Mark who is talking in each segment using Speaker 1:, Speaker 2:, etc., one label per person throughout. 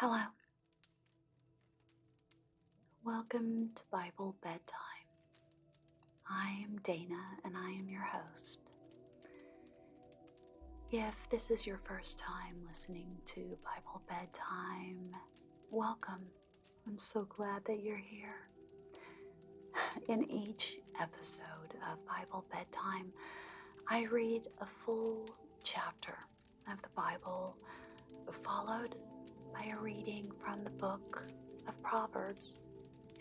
Speaker 1: Hello. Welcome to Bible Bedtime. I am Dana and I am your host. If this is your first time listening to Bible Bedtime, welcome. I'm so glad that you're here. In each episode of Bible Bedtime, I read a full chapter of the Bible, followed by a reading from the book of Proverbs,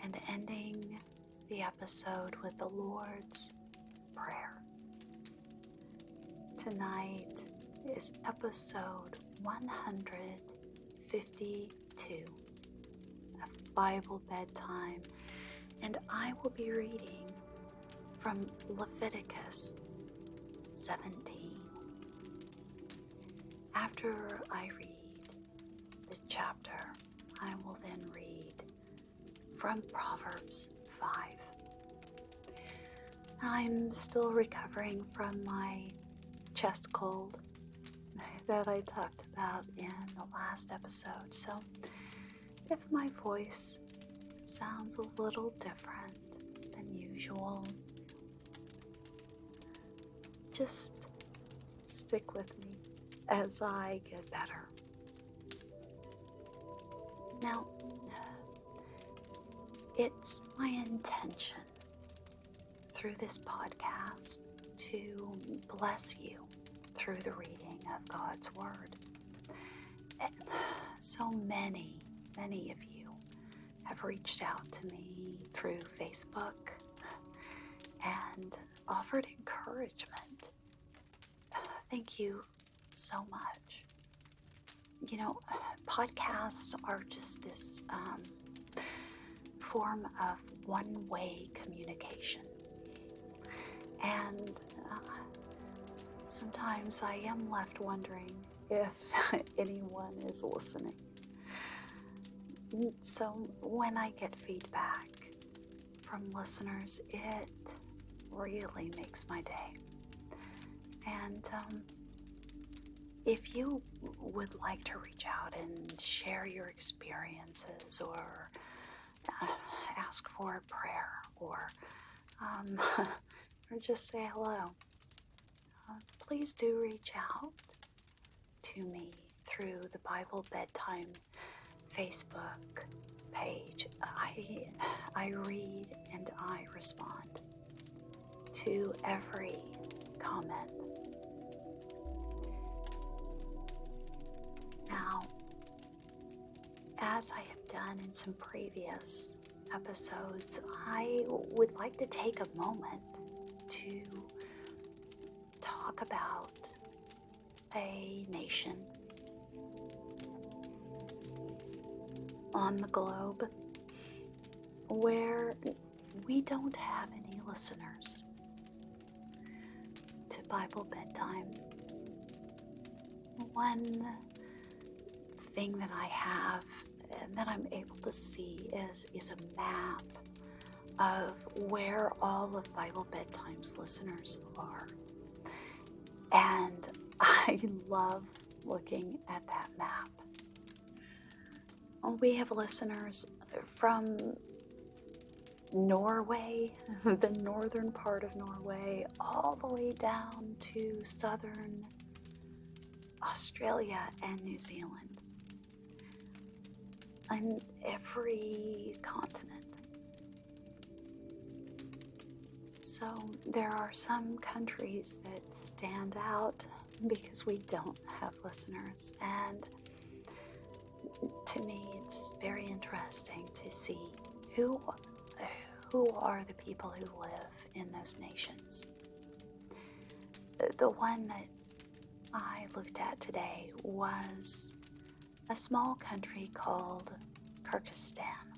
Speaker 1: and ending the episode with the Lord's Prayer. Tonight is episode 152 of Bible Bedtime, and I will be reading from Leviticus 17. After I read the chapter, I will then read from Proverbs 5. I'm still recovering from my chest cold that I talked about in the last episode, so if my voice sounds a little different than usual, just stick with me as I get better. Now, it's my intention through this podcast to bless you through the reading of God's Word. And so many of you have reached out to me through Facebook and offered encouragement. Thank you so much. You know, podcasts are just this form of one-way communication. And sometimes I am left wondering if anyone is listening. So when I get feedback from listeners, it really makes my day. And if you would like to reach out and share your experiences, or ask for a prayer, or or just say hello, please do reach out to me through the Bible Bedtime Facebook page. I read and I respond to every comment. Now, as I have done in some previous episodes, I would like to take a moment to talk about a nation on the globe where we don't have any listeners to Bible Bedtime. One thing that I have and that I'm able to see is a map of where all of Bible Bedtime's listeners are. And I love looking at that map. We have listeners from Norway, the northern part of Norway, all the way down to southern Australia and New Zealand, and every continent. So there are some countries that stand out because we don't have listeners, and to me it's very interesting to see who are the people who live in those nations. The one that I looked at today was a small country called Kyrgyzstan.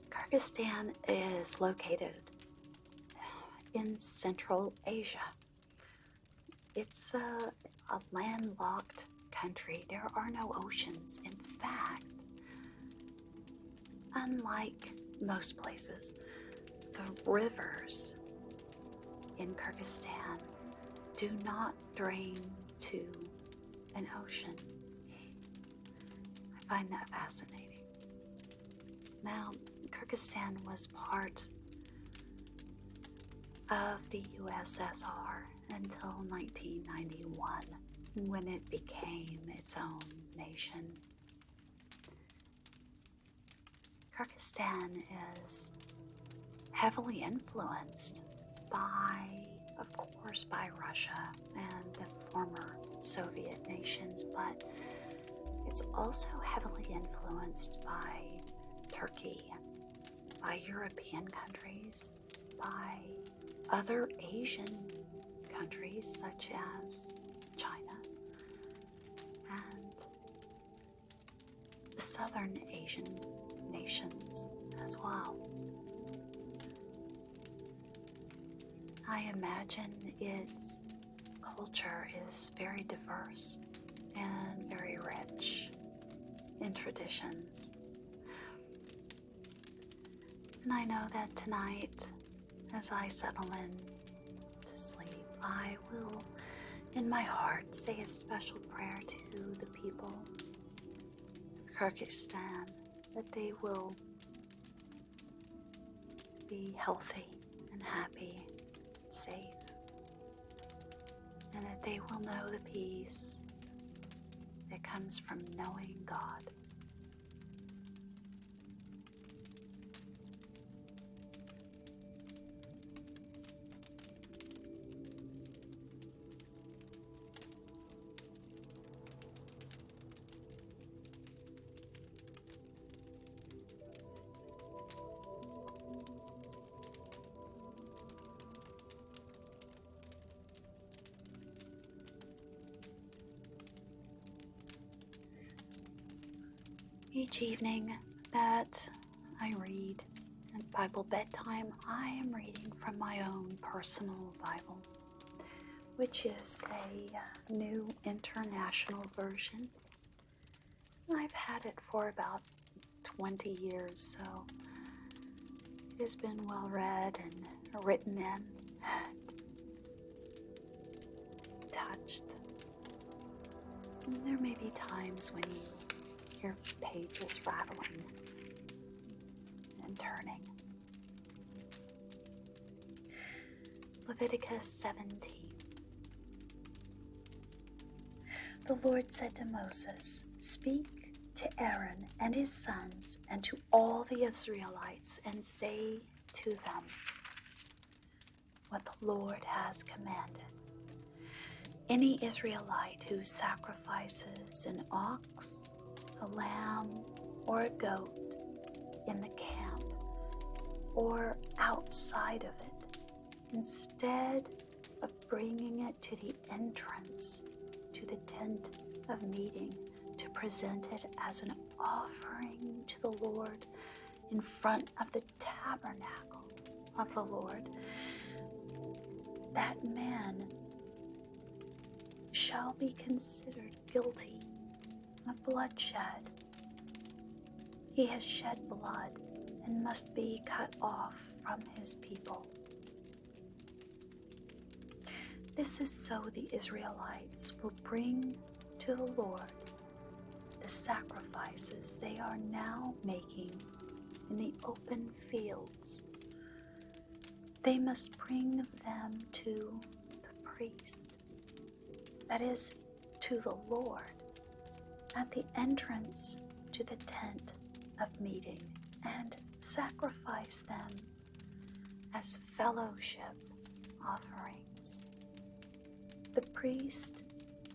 Speaker 1: Kyrgyzstan is located in Central Asia. It's a landlocked country. There are no oceans. In fact, unlike most places, the rivers in Kyrgyzstan do not drain to an ocean. I find that fascinating. Now, Kyrgyzstan was part of the USSR until 1991, when it became its own nation. Kyrgyzstan is heavily influenced of course, by Russia and the former Soviet nations, but it's also heavily influenced by Turkey, by European countries, by other Asian countries such as China, and the Southern Asian nations as well. I imagine its culture is very diverse and very rich in traditions. And I know that tonight, as I settle in to sleep, I will, in my heart, say a special prayer to the people of Kyrgyzstan, that they will be healthy and happy, safe, and that they will know the peace that comes from knowing God. Each evening that I read at Bible Bedtime, I am reading from my own personal Bible, which is a new international version. I've had it for about 20 years, so it has been well read and written in and touched. And there may be times when you hear pages rattling and turning. Leviticus 17. The Lord said to Moses, "Speak to Aaron and his sons and to all the Israelites and say to them what the Lord has commanded. Any Israelite who sacrifices an ox, a lamb, or a goat in the camp or outside of it, instead of bringing it to the entrance to the tent of meeting to present it as an offering to the Lord in front of the tabernacle of the Lord, that man shall be considered guilty of bloodshed. He has shed blood and must be cut off from his people. This is so the Israelites will bring to the Lord the sacrifices they are now making in the open fields. They must bring them to the priest, that is, to the Lord, at the entrance to the tent of meeting, and sacrifice them as fellowship offerings. The priest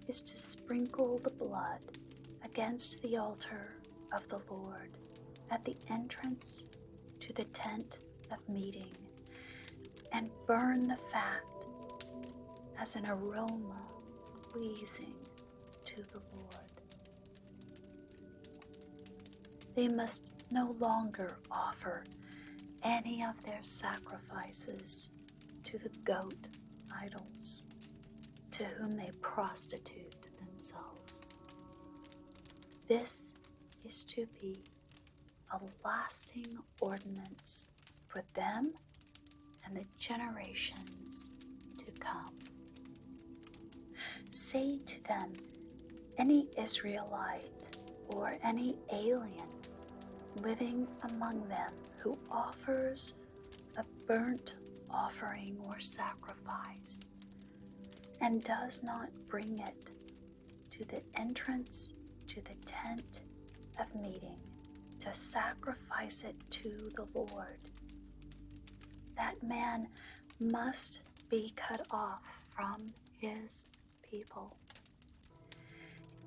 Speaker 1: is to sprinkle the blood against the altar of the Lord at the entrance to the tent of meeting, and burn the fat as an aroma pleasing to the Lord. They must no longer offer any of their sacrifices to the goat idols, to whom they prostitute themselves. This is to be a lasting ordinance for them and the generations to come. Say to them, any Israelite or any alien living among them who offers a burnt offering or sacrifice and does not bring it to the entrance to the tent of meeting to sacrifice it to the Lord, that man must be cut off from his people.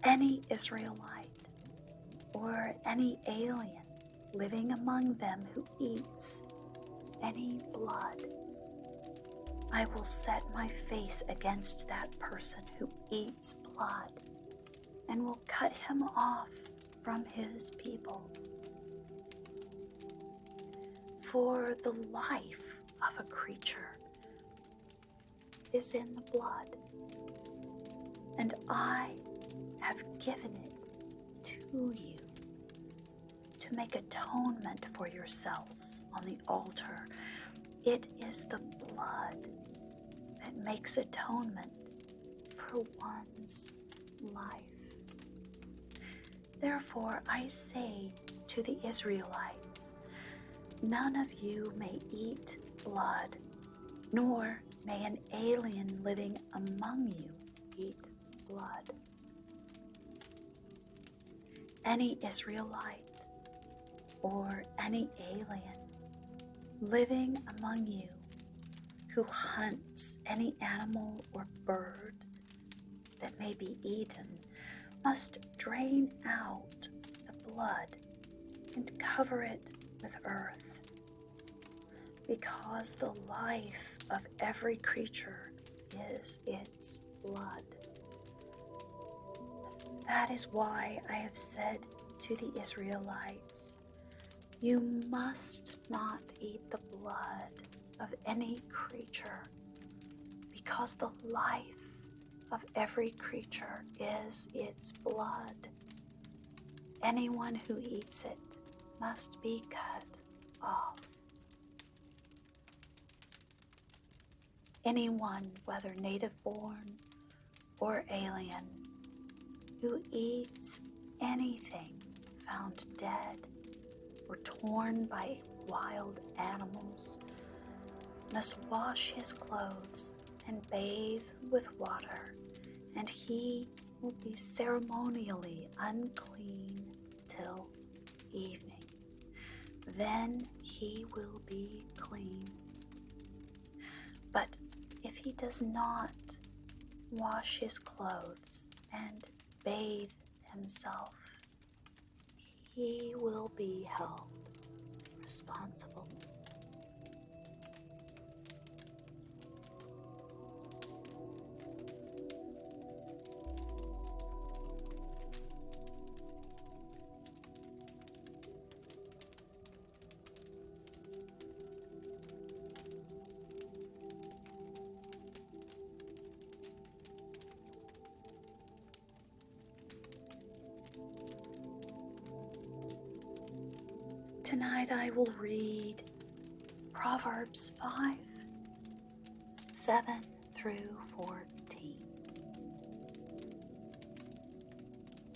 Speaker 1: Any Israelite or any alien living among them who eats any blood, I will set my face against that person who eats blood and will cut him off from his people. For the life of a creature is in the blood, and I have given it to you to make atonement for yourselves on the altar. It is the blood that makes atonement for one's life. Therefore, I say to the Israelites, none of you may eat blood, nor may an alien living among you eat blood. Any Israelite or any alien living among you who hunts any animal or bird that may be eaten must drain out the blood and cover it with earth, because the life of every creature is its blood. That is why I have said to the Israelites, you must not eat the blood of any creature, because the life of every creature is its blood. Anyone who eats it must be cut off. Anyone, whether native born or alien, who eats anything found dead or torn by wild animals must wash his clothes and bathe with water, and he will be ceremonially unclean till evening. Then he will be clean. But if he does not wash his clothes and bathe himself, he will be held responsible. Tonight I will read Proverbs 5, 7 through 14.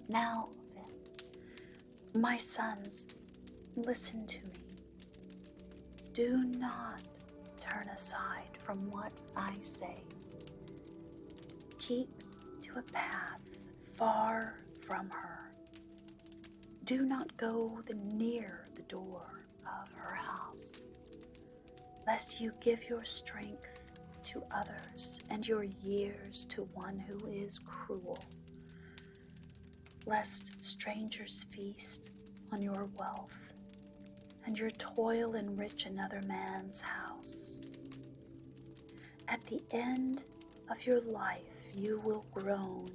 Speaker 1: Now then, my sons, listen to me. Do not turn aside from what I say. Keep to a path far from her. Do not go near the door of her house, lest you give your strength to others and your years to one who is cruel, lest strangers feast on your wealth and your toil enrich another man's house. At the end of your life you will groan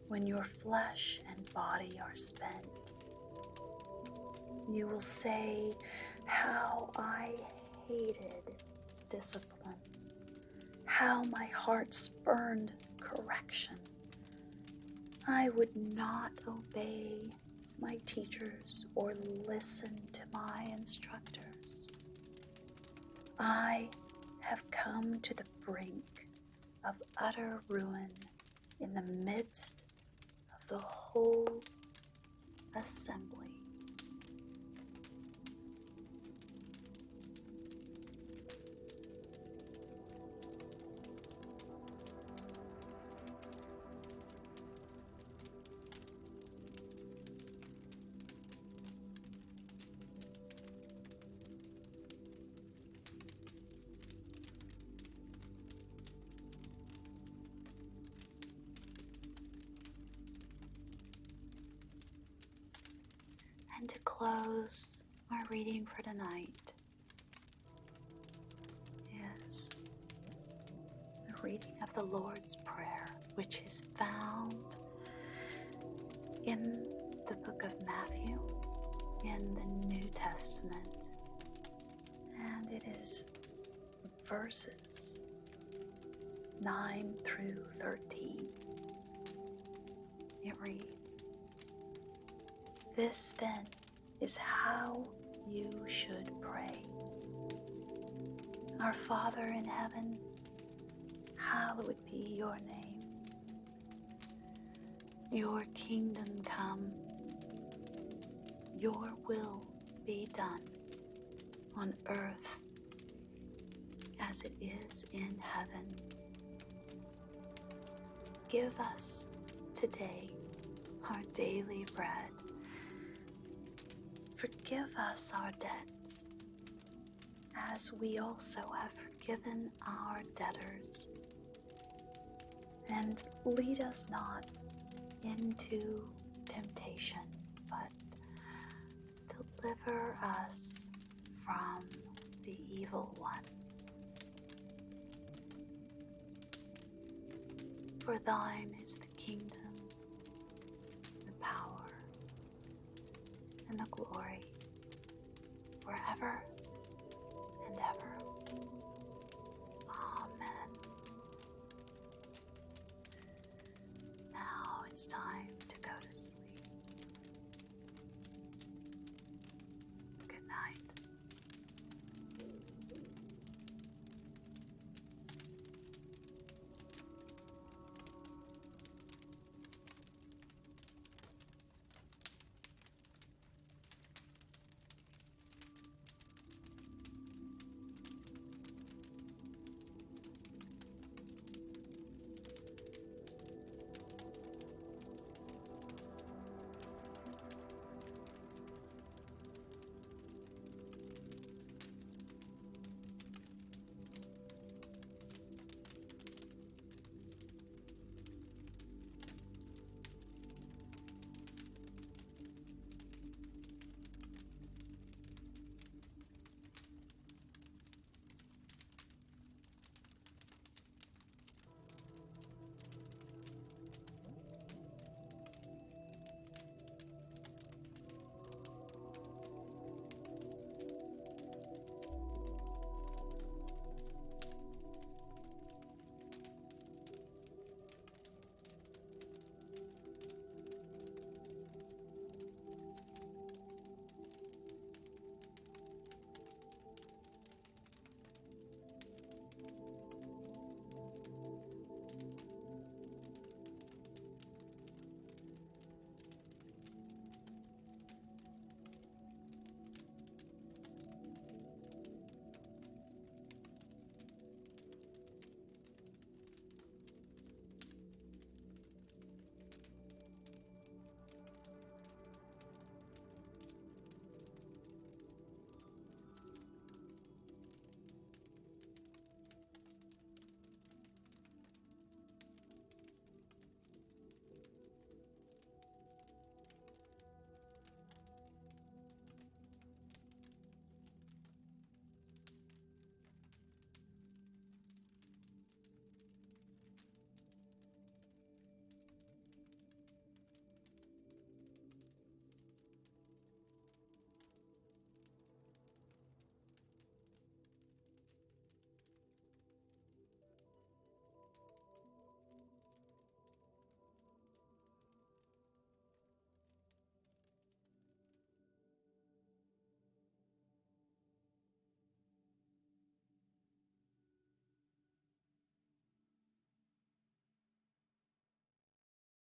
Speaker 1: when your flesh and body are spent. You will say, how I hated discipline, how my heart spurned correction. I would not obey my teachers or listen to my instructors. I have come to the brink of utter ruin in the midst of the whole assembly. And to close our reading for tonight is the reading of the Lord's Prayer, which is found in the book of Matthew in the New Testament. And it is verses 9 through 13. It reads, "This then is how you should pray. Our Father in heaven, hallowed be your name. Your kingdom come. Your will be done on earth as it is in heaven. Give us today our daily bread. Forgive us our debts, as we also have forgiven our debtors. And lead us not into temptation, but deliver us from the evil one. For thine is the kingdom, the power, and the glory, forever